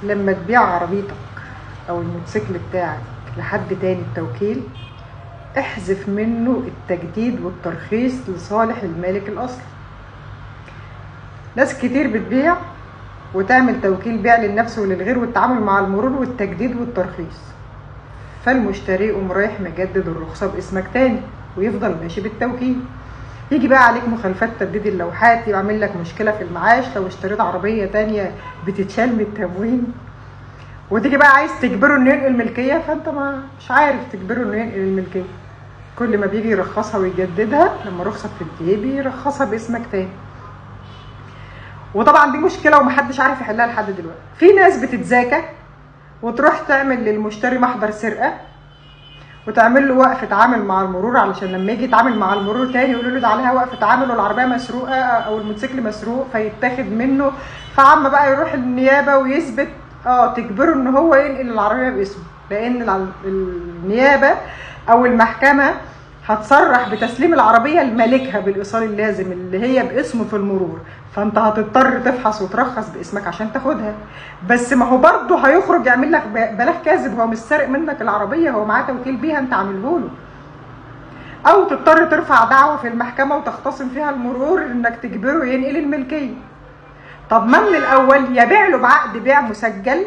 لما تبيع عربيتك او الموتوسيكل بتاعك لحد تاني بتوكيل، احذف منه التجديد والترخيص لصالح المالك الاصلي. ناس كتير بتبيع وتعمل توكيل بيع للنفس وللغير والتعامل مع المرور والتجديد والترخيص، فالمشتري يقوم رايح مجدد الرخصه باسمك تاني ويفضل ماشي بالتوكيل. يجي بقى عليك مخالفات تجديد اللوحات، يعمل لك مشكله في المعاش لو اشتريت عربيه تانية بتتشال من التموين، وتيجي بقى عايز تجبره انه ينقل الملكيه، فانت مش عارف تجبره انه ينقل الملكيه. كل ما بيجي يرخصها ويجددها لما رخصه بتنتهي بيرخصها باسمك تاني. وطبعا دي مشكله ومحدش عارف يحلها لحد دلوقتي. في ناس بتتذاكى وتروح تعمل للمشتري محضر سرقه وتعمل له وقفه عمل مع المرور، علشان لما يجي يتعامل مع المرور تاني يقولوا له عليها وقفه عمل والعربيه مسروقه او الموتوسيكل مسروق فيتاخد منه. فعم بقى يروح النيابه ويثبت تجبره ان هو ينقل العربيه باسمه، لان النيابه او المحكمه هتصرح بتسليم العربيه لمالكها بالايصال اللازم اللي هي باسمه في المرور، فانت هتضطر تفحص وترخص باسمك عشان تاخدها. بس ما هو برضه هيخرج يعمل لك بلاغ كاذب، هو مش سارق منك العربيه، هو معاه توكيل بيها انت عامله له. او تضطر ترفع دعوه في المحكمه وتختصم فيها المرور انك تجبره ينقل الملكيه. طب ما من الاول يبيع له بعقد بيع مسجل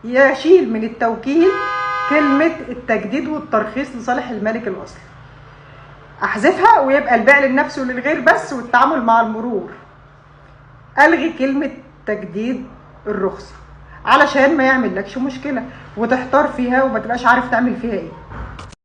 يشيل من التوكيل كلمه التجديد والترخيص لصالح المالك الاصلي، احذفها ويبقى البيع للنفس وللغير بس والتعامل مع المرور. الغي كلمه تجديد الرخصه علشان ما يعمل لكش مشكله وتحتار فيها وما تبقاش عارف تعمل فيها ايه.